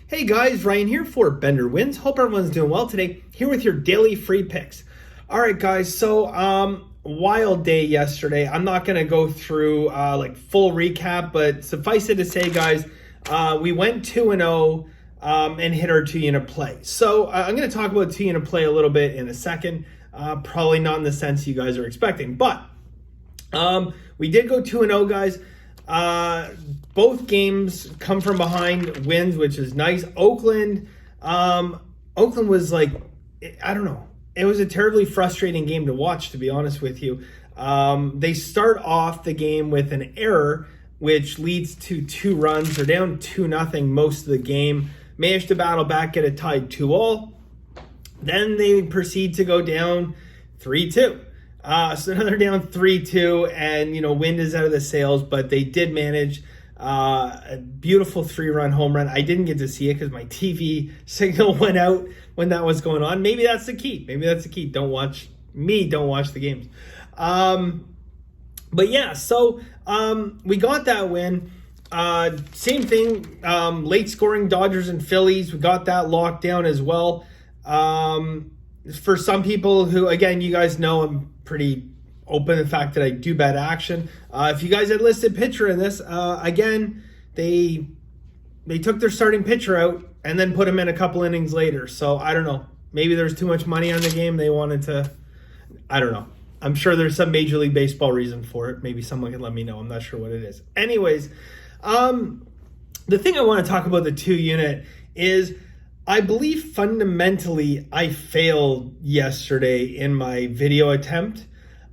Hey guys, Ryan here for Bender Wins. Hope everyone's doing well today. Here with your daily free picks. All right, guys. So, wild day yesterday. I'm not gonna go through full recap, but suffice it to say, guys, we went 2-0 and hit our 2-unit play. So I'm gonna talk about 2-unit play a little bit in a second. Probably not in the sense you guys are expecting, but we did go 2-0, guys. Both games come from behind wins, which is nice. Oakland was like, I don't know. It was a terribly frustrating game to watch, to be honest with you. They start off the game with an error, which leads to 2 runs. They're down 2-0 most of the game. Managed to battle back, get it tied 2-all. Then they proceed to go down 3-2. So now they're down 3-2, and wind is out of the sails, but they did manage a beautiful 3-run home run. I didn't get to see it because my TV signal went out when that was going on. Maybe that's the key. Don't watch the games. But yeah, so we got that win. Same thing, late scoring Dodgers and Phillies. We got that locked down as well. For some people who, again, you guys know I'm pretty open to the fact that I do bet action. If you guys had listed pitcher in this, again, they took their starting pitcher out and then put him in a couple innings later. So I don't know. Maybe there's too much money on the game. They wanted to, I don't know. I'm sure there's some Major League Baseball reason for it. Maybe someone can let me know. I'm not sure what it is. Anyways, the thing I want to talk about the 2-unit is I believe fundamentally I failed yesterday in my video attempt.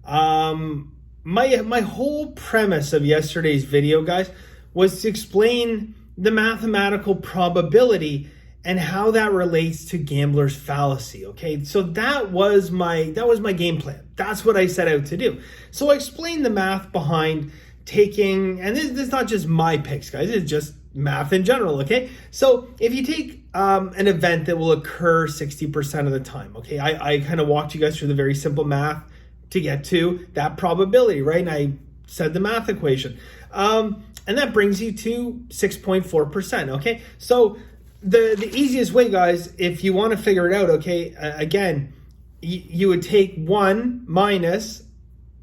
My whole premise of yesterday's video, guys, was to explain the mathematical probability and how that relates to gambler's fallacy. Okay, so that was my game plan. That's what I set out to do. So I explained the math behind taking, and this is not just my picks, guys. It's just math in general. Okay, so if you take an event that will occur 60% of the time, okay, I kind of walked you guys through the very simple math to get to that probability, right? And I said the math equation, and that brings you to 6.4%. Okay, so the easiest way, guys, if you want to figure it out, okay, again, you would take 1 minus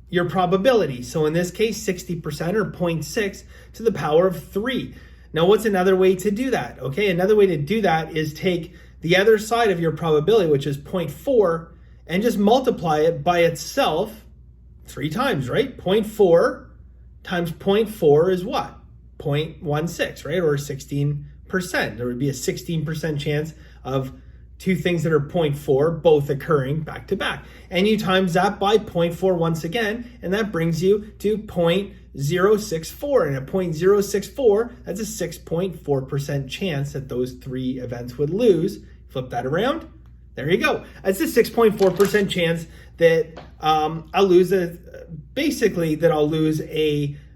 your probability. So in this case, 60% or 0.6 to the power of 3. Now, what's another way to do that? Okay, another way to do that is take the other side of your probability, which is 0.4, and just multiply it by itself 3 times, right? 0.4 times 0.4 is what? 0.16, right? Or 16%. There would be a 16% chance of 2 things that are 0.4 both occurring back to back. And you times that by 0.4 once again, and that brings you to 0.064. And at 0.064, that's a 6.4% chance that those 3 events would lose. Flip that around. There you go. That's a 6.4% chance that I'll lose a 3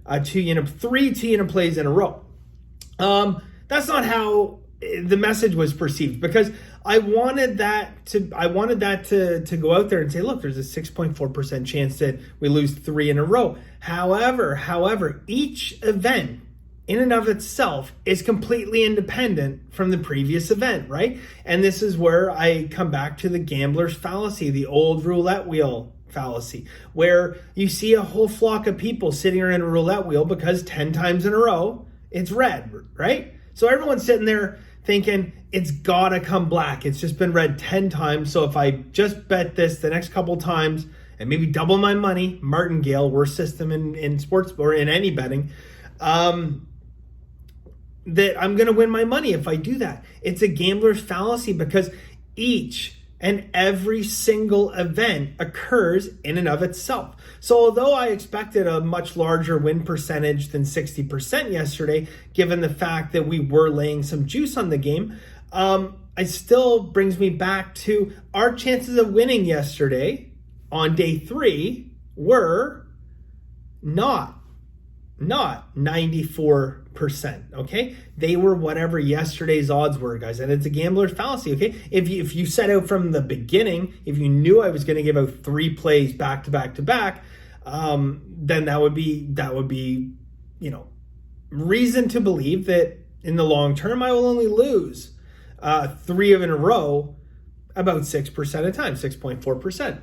2-unit plays in a row. That's not how the message was perceived, because I wanted that to go out there and say, look, there's a 6.4% chance that we lose 3 in a row. However, each event in and of itself is completely independent from the previous event, right? And this is where I come back to the gambler's fallacy, the old roulette wheel fallacy, where you see a whole flock of people sitting around a roulette wheel because 10 times in a row it's red, right? So everyone's sitting there thinking it's gotta come black. It's just been red 10 times. So if I just bet this the next couple times and maybe double my money, martingale, worst system in sports or in any betting, that I'm going to win my money if I do that. It's a gambler's fallacy because each and every single event occurs in and of itself. So although I expected a much larger win percentage than 60% yesterday, given the fact that we were laying some juice on the game, it still brings me back to our chances of winning yesterday on day 3 were not 94%, okay? They were whatever yesterday's odds were, guys, and it's a gambler's fallacy, okay? If you set out from the beginning, if you knew I was going to give out 3 plays back to back to back, then that would be, reason to believe that in the long term I will only lose 3 of in a row about 6% of the time, 6.4%.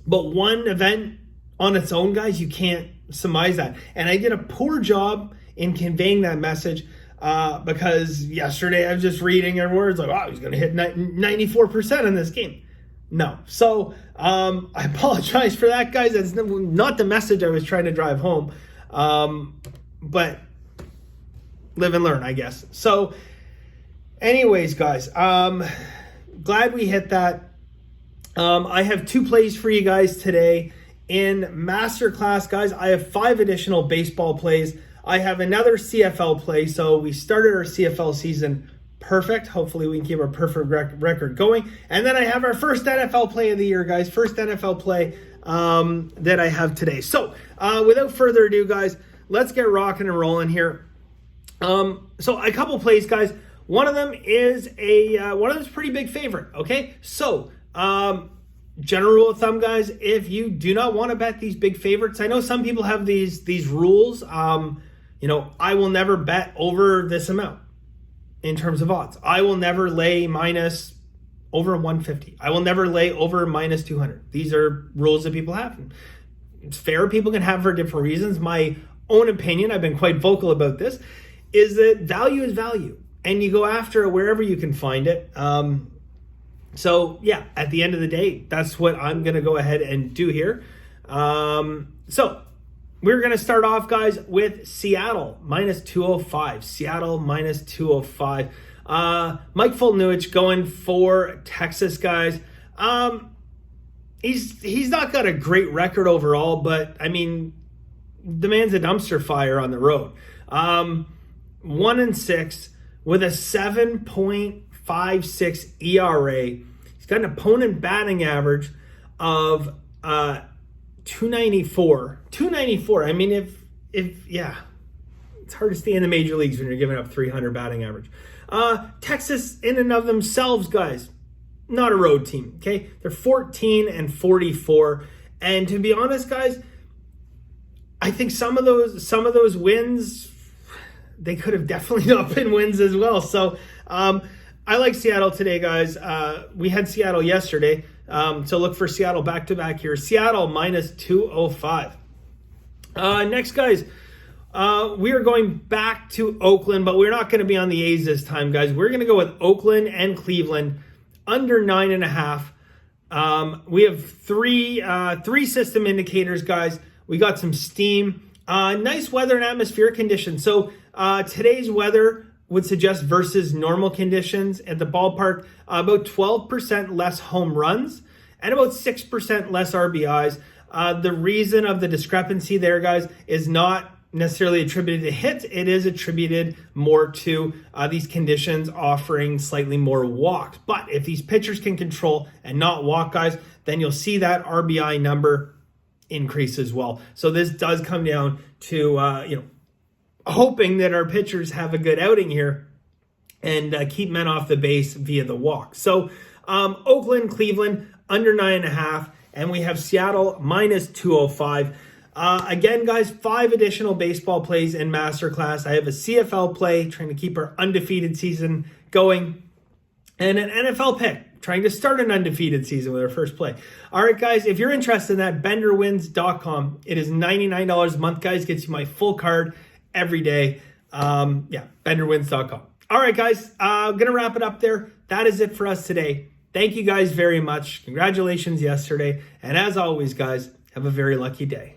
But one event on its own, guys, you can't surmise that. And I did a poor job in conveying that message because yesterday I was just reading every word. It's like, wow, he's going to hit 94% in this game. No. So I apologize for that, guys. That's not the message I was trying to drive home. But live and learn, I guess. So anyways, guys, glad we hit that. I have 2 plays for you guys today. In Masterclass, guys, I have 5 additional baseball plays. I have another CFL play. So we started our CFL season perfect. Hopefully we can keep our perfect record going. And then I have our first NFL play of the year, guys. First NFL play that I have today. So without further ado, guys, let's get rocking and rolling here. So a couple plays, guys. One of them is pretty big favorite. Okay, so general rule of thumb, guys, if you do not want to bet these big favorites, I know some people have these rules. I will never bet over this amount in terms of odds. I will never lay minus over 150. I will never lay over minus 200. These are rules that people have. It's fair. People can have for different reasons. My own opinion, I've been quite vocal about this, is that value is value, and you go after it wherever you can find it. So yeah, at the end of the day, that's what I'm going to go ahead and do here. So we're going to start off, guys, with Seattle minus 205. Seattle minus 205. Mike Fultonich going for Texas, guys. He's not got a great record overall, but I mean, the man's a dumpster fire on the road. 1-6 with a 7.56 ERA. He's got an opponent batting average of 294. 294. I mean, if it's hard to stay in the major leagues when you're giving up 300 batting average. Texas, in and of themselves, guys, not a road team. Okay, they're 14-44, and to be honest, guys, I think some of those wins, they could have definitely not been wins as well. So I like Seattle today, guys. We had Seattle yesterday, so look for Seattle back-to-back here. Seattle minus 205. Next, guys, we are going back to Oakland, but we're not going to be on the A's this time, guys. We're going to go with Oakland and Cleveland under 9.5. We have three system indicators, guys. We got some steam, nice weather and atmospheric conditions. So today's weather would suggest versus normal conditions at the ballpark, about 12% less home runs and about 6% less RBIs. The reason of the discrepancy there, guys, is not necessarily attributed to hits. It is attributed more to these conditions offering slightly more walks. But if these pitchers can control and not walk, guys, then you'll see that RBI number increase as well. So this does come down to hoping that our pitchers have a good outing here and keep men off the base via the walk. So Oakland, Cleveland under 9.5, and we have Seattle minus 205. Again, guys, 5 additional baseball plays in Masterclass. I have a CFL play trying to keep our undefeated season going, and an NFL pick trying to start an undefeated season with our first play. All right, guys, if you're interested in that, benderwins.com. It is $99 a month, guys. Gets you my full card every day. benderwins.com. All right, guys, I'm going to wrap it up there. That is it for us today. Thank you guys very much. Congratulations yesterday. And as always, guys, have a very lucky day.